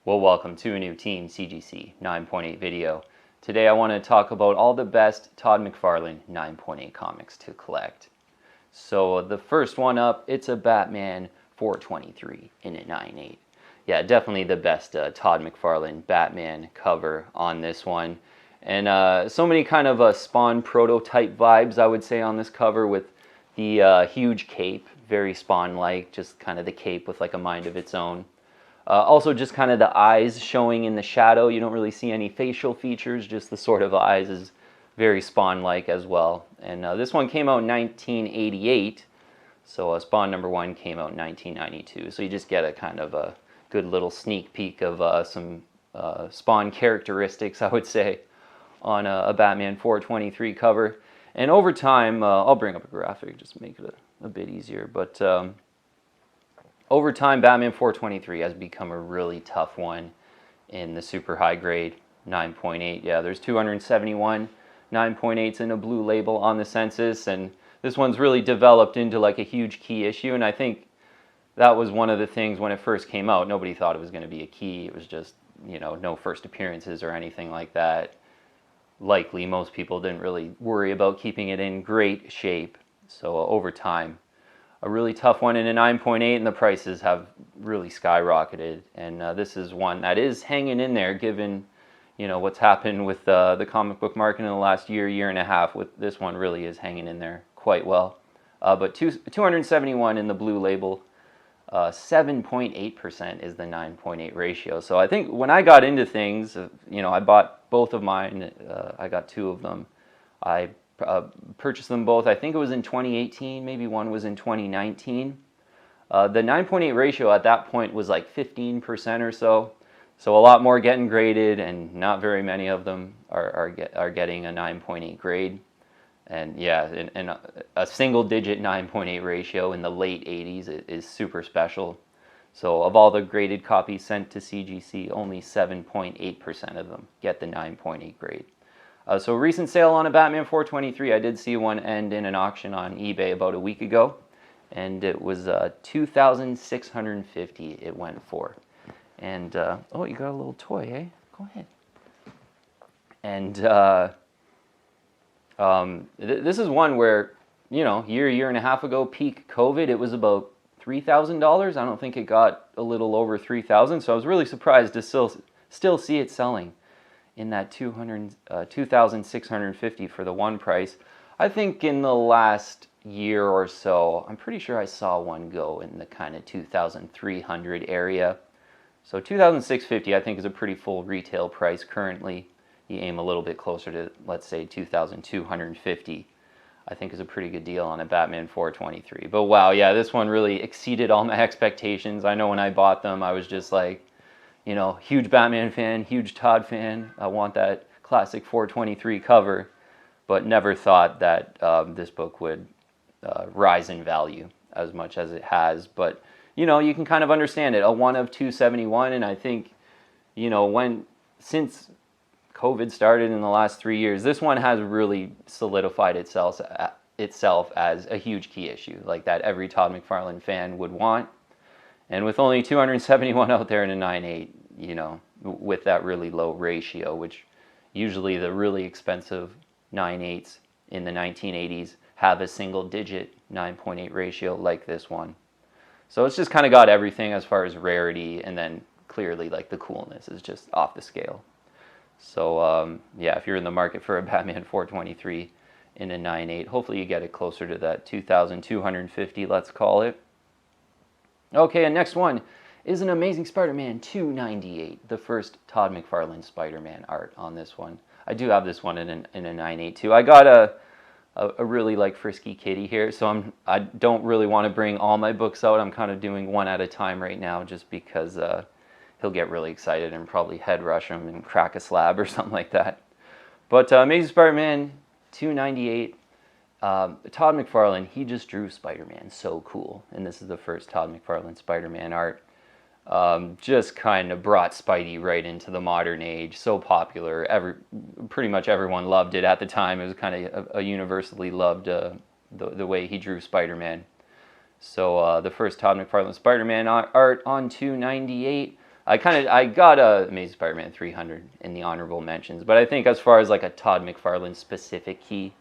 Well, welcome to a new Team CGC 9.8 video. Today I want to talk about all the best Todd McFarlane 9.8 comics to collect. So the first one up, it's a Batman 423 in a 9.8. Yeah, definitely the best Todd McFarlane Batman cover on this one. And so many kind of Spawn prototype vibes, I would say, on this cover, with the huge cape, very Spawn-like, just kind of the cape with like a mind of its own. Also just kind of the eyes showing in the shadow. You don't really see any facial features, just the sort of eyes is very Spawn-like as well. And this one came out in 1988, so Spawn #1 came out in 1992. So you just get a kind of a good little sneak peek of some Spawn characteristics, I would say, on a Batman 423 cover. And over time, I'll bring up a graphic just to make it a bit easier, but over time, Batman 423 has become a really tough one in the super high grade 9.8. Yeah, there's 271 9.8s in a blue label on the census, and this one's really developed into like a huge key issue. And I think that was one of the things when it first came out. Nobody thought it was going to be a key. It was just, you know, no first appearances or anything like that. Likely, most people didn't really worry about keeping it in great shape. So over time, a really tough one in a 9.8, and the prices have really skyrocketed. And this is one that is hanging in there, given, you know, what's happened with the comic book market in the last year and a half. With this one, really is hanging in there quite well. But 271 in the blue label, 7.8% is the 9.8 ratio. So I think when I got into things, you know, I bought both of mine. I got two of them. I purchased them both. I think it was in 2018, maybe one was in 2019. The 9.8 ratio at that point was like 15% or so. So a lot more getting graded, and not very many of them are getting a 9.8 grade. And yeah, and a single digit 9.8 ratio in the late 80s is super special. So of all the graded copies sent to CGC, only 7.8% of them get the 9.8 grade. So a recent sale on a Batman 423, I did see one end in an auction on eBay about a week ago, and it was $2,650 it went for. And oh, you got a little toy, eh? Go ahead. And this is one where, you know, year and a half ago, peak COVID, it was about $3,000. I don't think it got a little over $3,000, so I was really surprised to still see it selling in that $2,650 for the one price. I think in the last year or so, I'm pretty sure I saw one go in the kind of 2,300 area. So 2,650 I think is a pretty full retail price currently. You aim a little bit closer to, let's say, 2,250. I think is a pretty good deal on a Batman 423. But wow, yeah, this one really exceeded all my expectations. I know when I bought them, I was just like, you know, huge Batman fan, huge Todd fan. I want that classic 423 cover, but never thought that this book would rise in value as much as it has. But, you know, you can kind of understand it. A 1 of 271, and I think, you know, since COVID started in the last 3 years, this one has really solidified itself as a huge key issue, like that every Todd McFarlane fan would want. And with only 271 out there in a 9.8, you know, with that really low ratio, which usually the really expensive 9.8s in the 1980s have a single digit 9.8 ratio like this one. So it's just kind of got everything as far as rarity, and then clearly like the coolness is just off the scale. So yeah, if you're in the market for a Batman 423 in a 9.8, hopefully you get it closer to that 2,250, let's call it. Okay, and next one is an Amazing Spider-Man 298, the first Todd McFarlane Spider-Man art on this one. I do have this one in a 9.8 too. I got a really like frisky kitty here, so I don't really want to bring all my books out. I'm kind of doing one at a time right now, just because he'll get really excited and probably head rush him and crack a slab or something like that. But Amazing Spider-Man 298. Todd McFarlane, he just drew Spider-Man so cool, and this is the first Todd McFarlane Spider-Man art. Just kind of brought Spidey right into the modern age. So popular, pretty much everyone loved it at the time. It was kind of a universally loved the way he drew Spider-Man. So the first Todd McFarlane Spider-Man art on 298. I got a Amazing Spider-Man 300 in the honorable mentions, but I think as far as like a Todd McFarlane specific key,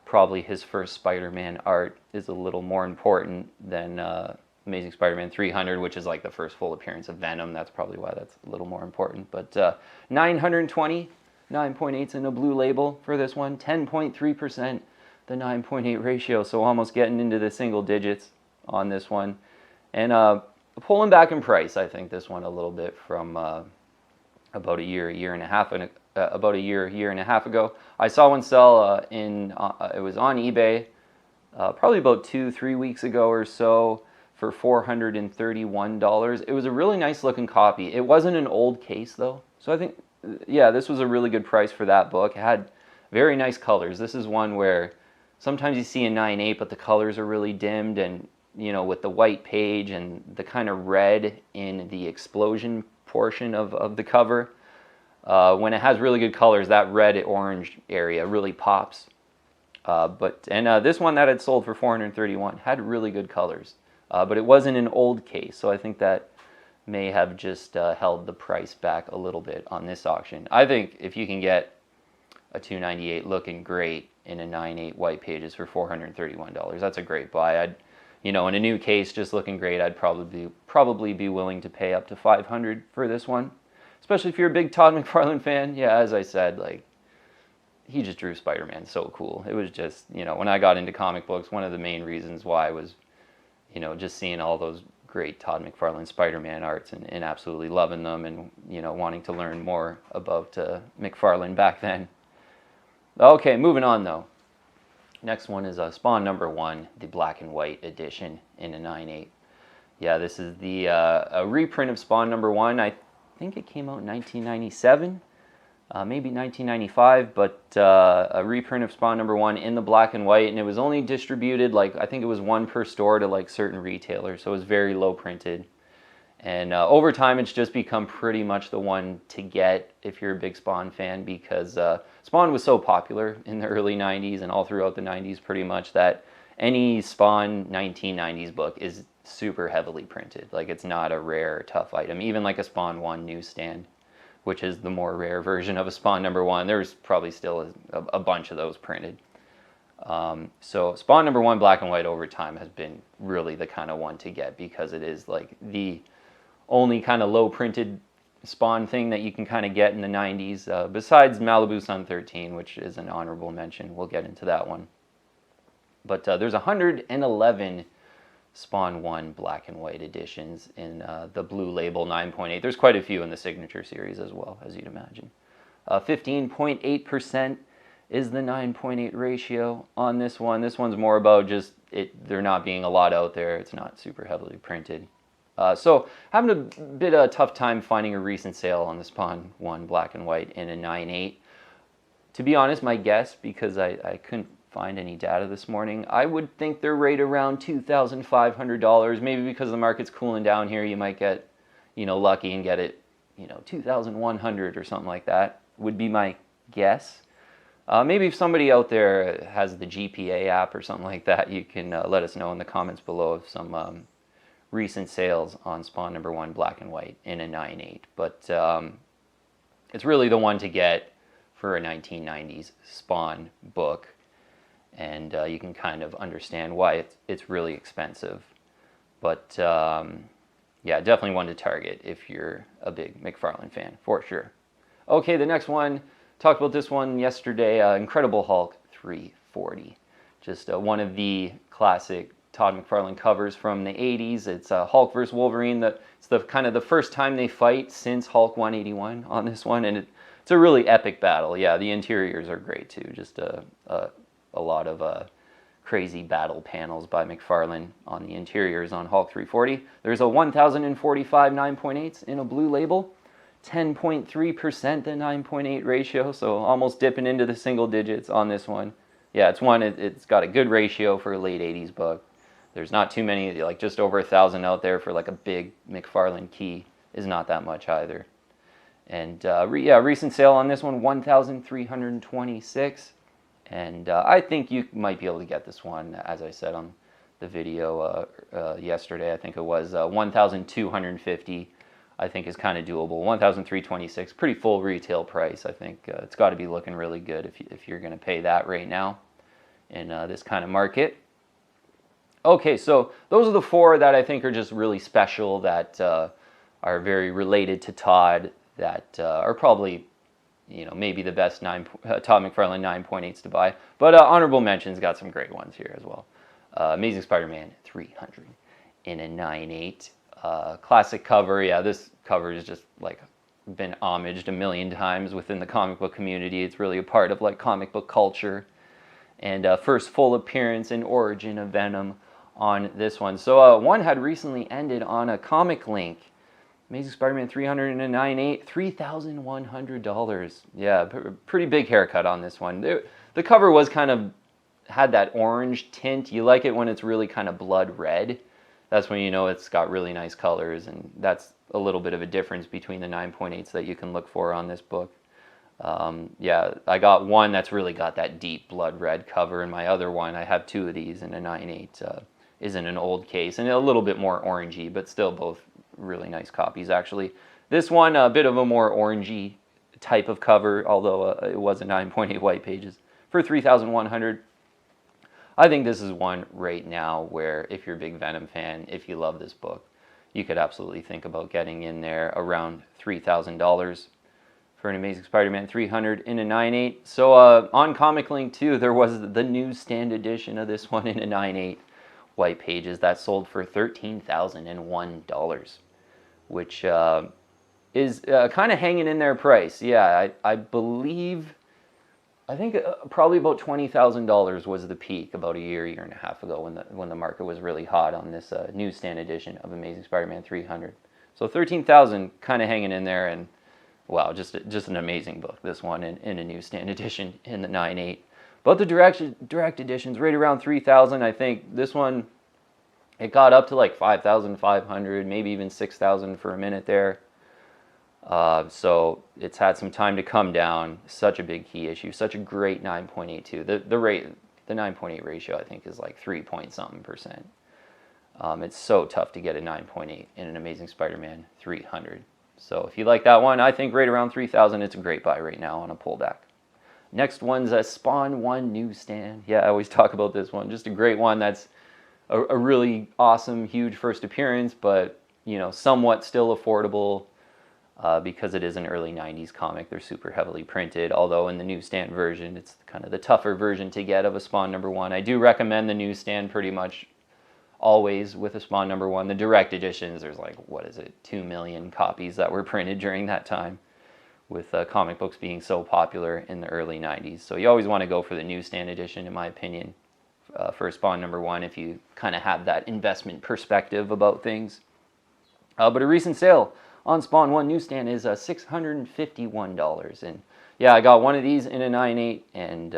probably his first Spider-Man art is a little more important than Amazing Spider-Man 300, which is like the first full appearance of Venom. That's probably why that's a little more important. But 920, 9.8's in a blue label for this one, 10.3%, the 9.8 ratio, so almost getting into the single digits on this one. And pulling back in price, I think this one a little bit from about a year and a half, about a year and a half ago. I saw one sell it was on eBay probably about 2-3 weeks ago or so for $431. It was a really nice looking copy. It wasn't an old case though, so I think, yeah, this was a really good price for that book. It had very nice colors. This is one where sometimes you see a 9.8, but the colors are really dimmed, and you know, with the white page and the kind of red in the explosion portion of the cover, when it has really good colors, that red-orange area really pops. This one that had sold for $431 had really good colors, but it wasn't an old case, so I think that may have just held the price back a little bit on this auction. I think if you can get a 298 looking great in a 9.8 white pages for $431, that's a great buy. You know, in a new case, just looking great, I'd probably be willing to pay up to $500 for this one, especially if you're a big Todd McFarlane fan. Yeah, as I said, like, he just drew Spider-Man so cool. It was just, you know, when I got into comic books, one of the main reasons why was, you know, just seeing all those great Todd McFarlane Spider-Man arts and absolutely loving them, and, you know, wanting to learn more about McFarlane back then. Okay, moving on though. Next one is Spawn #1, the black and white edition in a 9.8. Yeah, this is the a reprint of Spawn #1. I think it came out in 1997, maybe 1995, but a reprint of Spawn #1 in the black and white, and it was only distributed, like, I think it was one per store to like certain retailers, so it was very low printed. And over time, it's just become pretty much the one to get if you're a big Spawn fan, because Spawn was so popular in the early 90s and all throughout the 90s pretty much, that any Spawn 1990s book is super heavily printed. Like, it's not a rare, tough item. Even like a Spawn 1 newsstand, which is the more rare version of a Spawn #1, there's probably still a bunch of those printed. So Spawn #1 black and white over time has been really the kind of one to get, because it is like the only kind of low printed Spawn thing that you can kind of get in the 90s, besides Malibu Sun 13, which is an honorable mention. We'll get into that one. But there's 111 Spawn 1 black and white editions in the blue label 9.8. There's quite a few in the signature series as well, as you'd imagine. 15.8% is the 9.8 ratio on this one. This one's more about just there not being a lot out there. It's not super heavily printed. So having a bit of a tough time finding a recent sale on the Spawn 1 black and white in a 9.8. To be honest, my guess, because I couldn't find any data this morning, I would think they're right around $2,500. Maybe because the market's cooling down here, you might get, you know, lucky and get it, you know, $2,100 or something like that, would be my guess. Maybe if somebody out there has the GPA app or something like that, you can let us know in the comments below of some recent sales on Spawn #1 black and white in a 9.8. But it's really the one to get for a 1990s Spawn book, and you can kind of understand why it's really expensive. But yeah, definitely one to target if you're a big McFarlane fan, for sure. Okay, the next one, talked about this one yesterday, Incredible Hulk 340. Just one of the classic Todd McFarlane covers from the 80s. It's Hulk versus Wolverine. It's the kind of the first time they fight since Hulk 181 on this one, and it's a really epic battle. Yeah, the interiors are great too. Just a lot of crazy battle panels by McFarlane on the interiors on Hulk 340. There's a 1,045 9.8s in a blue label, 10.3% the 9.8 ratio, so almost dipping into the single digits on this one. Yeah, it's got a good ratio for a late 80s book. There's not too many, like just over 1,000 out there for like a big McFarlane key is not that much either. And yeah, recent sale on this one, 1,326. And I think you might be able to get this one, as I said on the video yesterday. I think it was 1,250 I think is kind of doable. 1,326, pretty full retail price. I think it's got to be looking really good if you're going to pay that right now in this kind of market. Okay, so those are the four that I think are just really special, that are very related to Todd, that are probably, maybe the best Todd McFarlane 9.8s to buy. But honorable mentions, got some great ones here as well. Amazing Spider-Man 300 in a 9.8. Classic cover. Yeah, this cover is just like been homaged a million times within the comic book community. It's really a part of like comic book culture. And first full appearance and origin of Venom on this one. So one had recently ended on a comic link. Amazing Spider-Man 300 in a 9.8, $3,100. Yeah, pretty big haircut on this one. The cover was kind of, had that orange tint. You like it when it's really kind of blood red. That's when you know it's got really nice colors, and that's a little bit of a difference between the 9.8s that you can look for on this book. Yeah, I got one that's really got that deep blood red cover, and my other one, I have two of these in a 9.8, is in an old case, and a little bit more orangey, but still both really nice copies actually. This one, a bit of a more orangey type of cover, although it was a 9.8 white pages, for $3,100. I think this is one right now where if you're a big Venom fan, if you love this book, you could absolutely think about getting in there around $3,000 for an Amazing Spider-Man 300 in a 9.8. So on Comic Link too, there was the newsstand edition of this one in a 9.8 white pages that sold for $13,001, which is kind of hanging in their price. Yeah, I believe, I think probably about $20,000 was the peak about a year and a half ago when the market was really hot on this newsstand edition of Amazing Spider-Man 300. So $13,000 kind of hanging in there, and wow, just an amazing book, this one in a newsstand edition in the 9.8. But the direct edition's right around $3,000. I think this one, it got up to like $5,500, maybe even $6,000 for a minute there. So it's had some time to come down. Such a big key issue, such a great 9.8 too. The 9.8 ratio I think is like 3-point-something%. It's so tough to get a 9.8 in an Amazing Spider-Man 300. So if you like that one, I think right around $3,000, it's a great buy right now on a pullback. Next one's a Spawn 1 newsstand. Yeah, I always talk about this one. Just a great one. That's a really awesome, huge first appearance, but somewhat still affordable because it is an early 90s comic. They're super heavily printed, although in the newsstand version, it's kind of the tougher version to get of a Spawn #1. I do recommend the newsstand pretty much always with a Spawn #1. The direct editions, there's like, 2 million copies that were printed during that time, with comic books being so popular in the early 90s. So you always want to go for the newsstand edition, in my opinion, for Spawn #1 if you kind of have that investment perspective about things. But a recent sale on Spawn 1 newsstand is $651. And yeah, I got one of these in a 9.8, and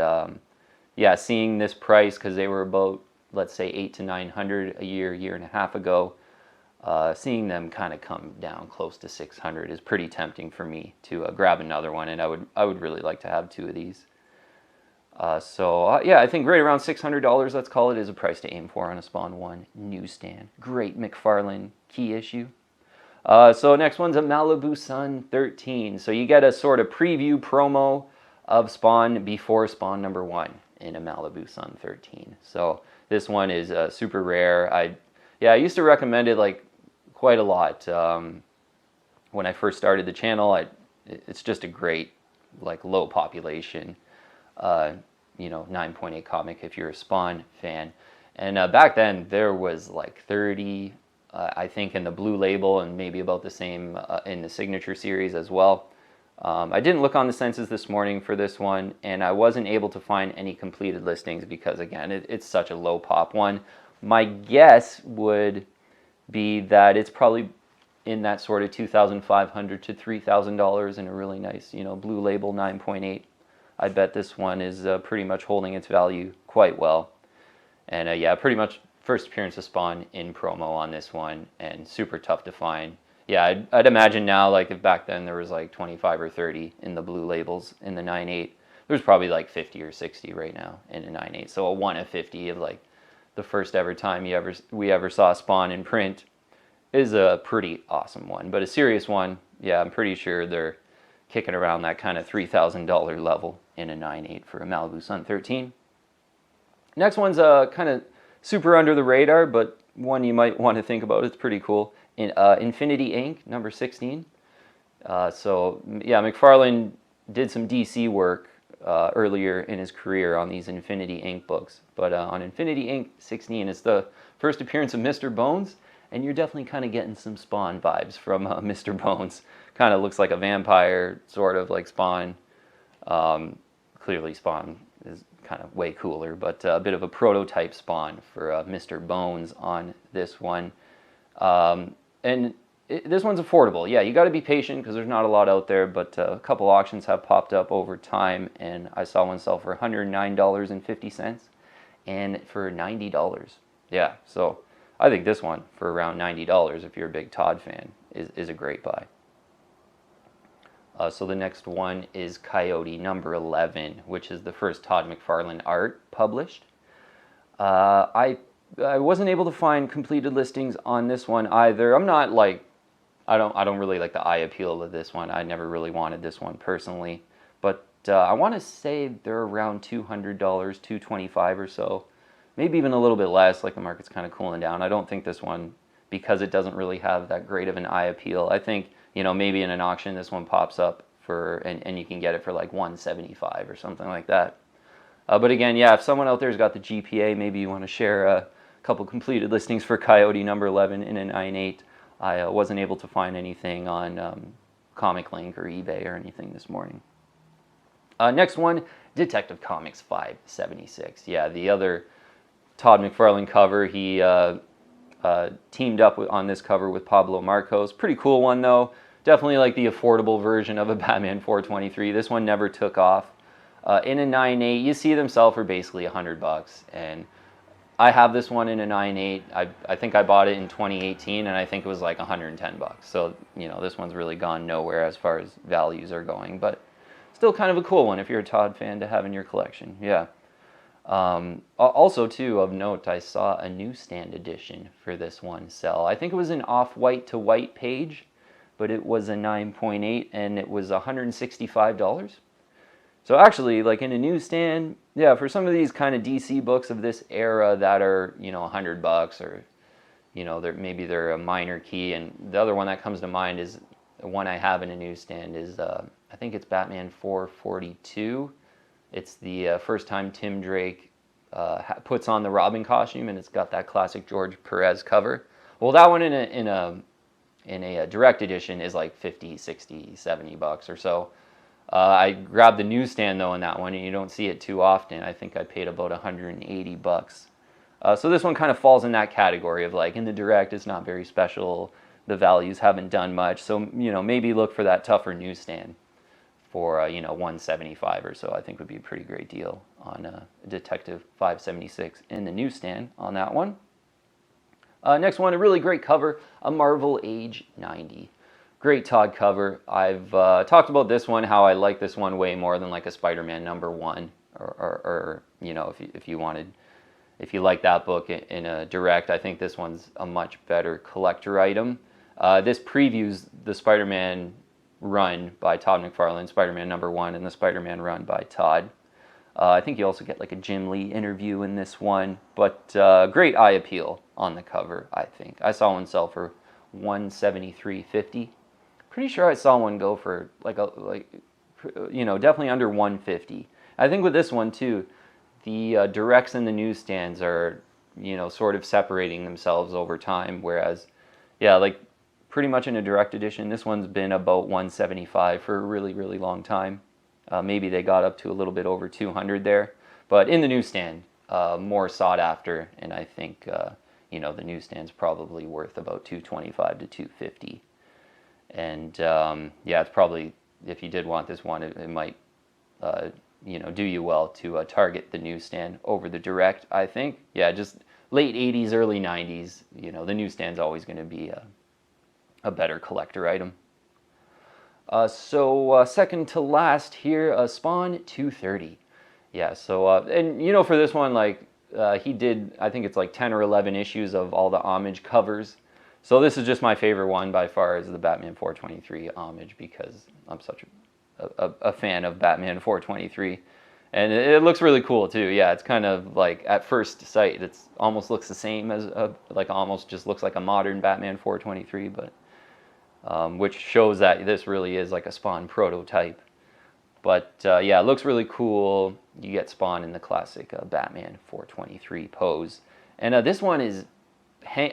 yeah, seeing this price, because they were about, let's say, $800 to $900 a year and a half ago, seeing them kind of come down close to $600 is pretty tempting for me to grab another one, and I would really like to have two of these. So yeah, I think right around $600, let's call it, is a price to aim for on a Spawn 1 newsstand. Great McFarlane key issue. So next one's a Malibu Sun 13. So you get a sort of preview promo of Spawn before Spawn #1 in a Malibu Sun 13. So this one is super rare. I used to recommend it like quite a lot when I first started the channel. It's just a great, like, low population 9.8 comic if you're a Spawn fan. And back then there was like 30, I think, in the blue label, and maybe about the same in the signature series as well. I didn't look on the census this morning for this one, and I wasn't able to find any completed listings because, again, it's such a low pop one. My guess would be that it's probably in that sort of $2,500 to $3,000 in a really nice, blue label 9.8. I bet this one is pretty much holding its value quite well. And yeah, pretty much first appearance of Spawn in promo on this one, and super tough to find. Yeah, I'd imagine now, like, if back then there was like 25 or 30 in the blue labels in the 9.8, there's probably like 50 or 60 right now in a 9.8. So a 1 of 50 of like the first ever time we ever saw Spawn in print. is a pretty awesome one. But a serious one, yeah, I'm pretty sure they're kicking around that kind of $3,000 level in a 9.8 for a Malibu Sun 13. Next one's kind of super under the radar, but one you might want to think about. It's pretty cool. Infinity Ink, number 16. So yeah, McFarlane did some DC work earlier in his career on these Infinity Ink books. But on Infinity Ink 16, it's the first appearance of Mr. Bones, and you're definitely kind of getting some Spawn vibes from Mr. Bones. Kind of looks like a vampire, sort of like Spawn. Clearly Spawn is kind of way cooler, but a bit of a prototype Spawn for Mr. Bones on this one. This one's affordable. Yeah, you got to be patient because there's not a lot out there, but a couple auctions have popped up over time, and I saw one sell for $109.50 and for $90. Yeah, so I think this one for around $90, if you're a big Todd fan, is a great buy. So the next one is Coyote number 11, which is the first Todd McFarlane art published. I wasn't able to find completed listings on this one either. I'm not like, I don't really like the eye appeal of this one. I never really wanted this one personally, but I want to say they're around $200, $225 or so, maybe even a little bit less. Like the market's kind of cooling down. I don't think this one, because it doesn't really have that great of an eye appeal. I think, you know, maybe in an auction this one pops up for and you can get it for like $175 or something like that. But again, yeah, if someone out there's got the GPA, maybe you want to share a couple completed listings for Coyote number 11 in a 9.8. I wasn't able to find anything on Comic Link or eBay or anything this morning. Next one, Detective Comics 576. Yeah, the other Todd McFarlane cover. He teamed up on this cover with Pablo Marcos. Pretty cool one though. Definitely like the affordable version of a Batman 423. This one never took off. In a 9.8, you see them sell for basically $100, and I have this one in a 9.8. I think I bought it in 2018, and I think it was like $110. So, you know, this one's really gone nowhere as far as values are going, but still kind of a cool one if you're a Todd fan to have in your collection. Yeah. Also, too, of note, I saw a newsstand edition for this one sell. I think it was an off-white to white page, but it was a 9.8, and it was $165. So actually, like in a newsstand, yeah, for some of these kind of DC books of this era that are, you know, $100 or, you know, maybe they're a minor key. And the other one that comes to mind is the one I have in a newsstand is, I think it's Batman 442. It's the first time Tim Drake puts on the Robin costume, and it's got that classic George Perez cover. Well, that one in a direct edition is like 50, 60, 70 bucks or so. I grabbed the newsstand though in that one, and you don't see it too often. I think I paid about 180 bucks. So this one kind of falls in that category of like in the direct, it's not very special. The values haven't done much. So, you know, maybe look for that tougher newsstand for, you know, 175 or so. I think would be a pretty great deal on Detective 576 in the newsstand on that one. Next one, a really great cover, a Marvel Age 90. Great Todd cover. I've talked about this one, how I like this one way more than like a Spider-Man number 1, or you know, if you like that book in a direct, I think this one's a much better collector item. This previews the Spider-Man run by Todd McFarlane, Spider-Man number 1, and the Spider-Man run by Todd. I think you also get like a Jim Lee interview in this one, but great eye appeal on the cover, I think. I saw one sell for $173.50. Pretty sure I saw one go for you know, definitely under $150. I think with this one too, the directs and the newsstands are, you know, sort of separating themselves over time, whereas, yeah, like pretty much in a direct edition, this one's been about $175 for a really, really long time. Maybe they got up to a little bit over $200 there, but in the newsstand, more sought after, and I think, you know, the newsstand's probably worth about $225 to $250. And yeah, it's probably, if you did want this one, it might, you know, do you well to target the newsstand over the direct, I think. Yeah, just late 80s, early 90s, you know, the newsstand's always going to be a better collector item. So second to last here, Spawn 230. Yeah, so, and you know, for this one, like, he did, I think it's like 10 or 11 issues of all the homage covers. So this is just my favorite one by far, is the Batman 423 homage, because I'm such a fan of Batman 423. And it looks really cool too. Yeah, it's kind of like, at first sight, it's almost looks the same as like almost just looks like a modern Batman 423, but which shows that this really is like a Spawn prototype. But yeah, it looks really cool. You get Spawn in the classic Batman 423 pose, and this one is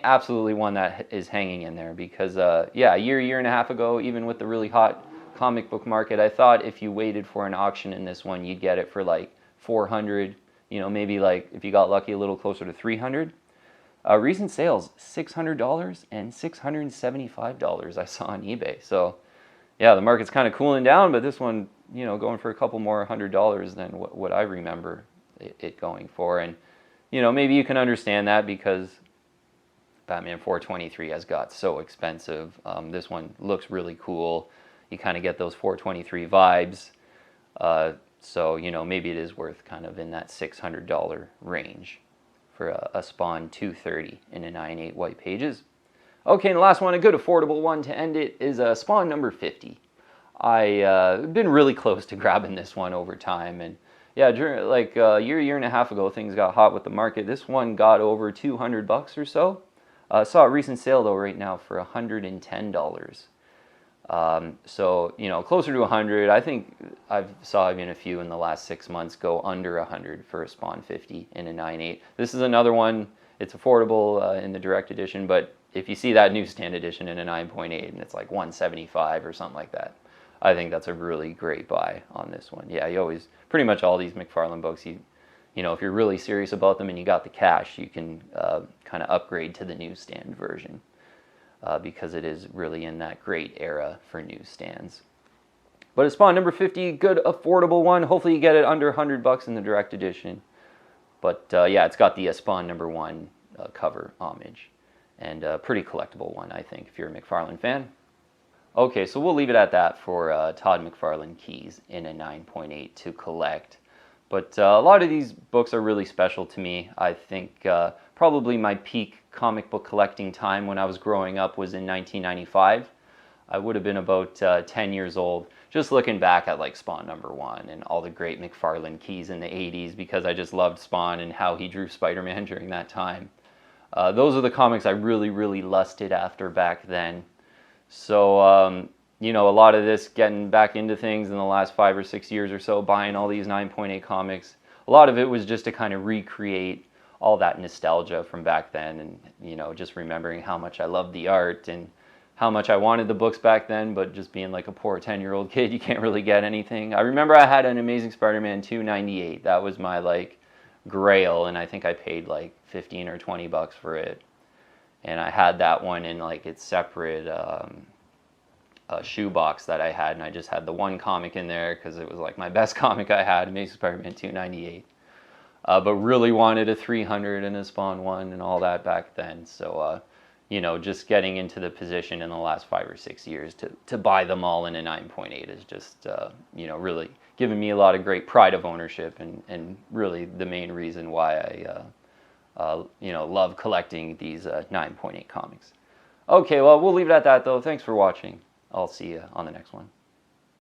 absolutely one that is hanging in there, because yeah, a year and a half ago, even with the really hot comic book market, I thought if you waited for an auction in this one, you'd get it for like 400, you know, maybe like if you got lucky a little closer to 300. Recent sales, $600 and $675 I saw on eBay. So yeah, the market's kind of cooling down, but this one, you know, going for a couple more $100 than what I remember it going for. And you know, maybe you can understand that, because Batman 423 has got so expensive. This one looks really cool. You kind of get those 423 vibes. So, you know, maybe it is worth kind of in that $600 range for a Spawn 230 in a 9.8 white pages. Okay, and the last one, a good affordable one to end it, is Spawn number 50. I've been really close to grabbing this one over time, and yeah, during like a year and a half ago, things got hot with the market. This one got over $200 or so. Saw a recent sale though right now for $110. So, you know, closer to 100. I think I've saw even a few in the last 6 months go under 100 for a Spawn 50 in a 9.8. This is another one. It's affordable in the direct edition, but if you see that newsstand edition in a 9.8 and it's like 175 or something like that, I think that's a really great buy on this one. Yeah, you always, pretty much all these McFarlane books, you know, if you're really serious about them and you got the cash, you can kind of upgrade to the newsstand version, because it is really in that great era for newsstands. But it's Spawn number 50, good affordable one. Hopefully you get it under $100 in the direct edition. But yeah, it's got the Spawn number 1 cover homage, and a pretty collectible one, I think, if you're a McFarlane fan. Okay, so we'll leave it at that for Todd McFarlane keys in a 9.8 to collect. But a lot of these books are really special to me. I think probably my peak comic book collecting time when I was growing up was in 1995. I would have been about 10 years old, just looking back at like Spawn number 1 and all the great McFarlane keys in the 80s, because I just loved Spawn and how he drew Spider-Man during that time. Those are the comics I really lusted after back then. So, you know, a lot of this, getting back into things in the last 5 or 6 years or so, buying all these 9.8 comics, a lot of it was just to kind of recreate all that nostalgia from back then, and, you know, just remembering how much I loved the art and how much I wanted the books back then, but just being like a poor 10-year-old kid, you can't really get anything. I remember I had an Amazing Spider-Man 298. That was my, like, grail, and I think I paid like 15 or 20 bucks for it. And I had that one in like its separate shoebox that I had, and I just had the one comic in there because it was like my best comic I had, Amazing Spider-Man 298. But really wanted a 300 and a Spawn 1 and all that back then. So, you know, just getting into the position in the last 5 or 6 years to buy them all in a 9.8 is just, you know, really given me a lot of great pride of ownership, and really the main reason why I, you know, love collecting these 9.8 comics. Okay, well, we'll leave it at that, though. Thanks for watching. I'll see you on the next one.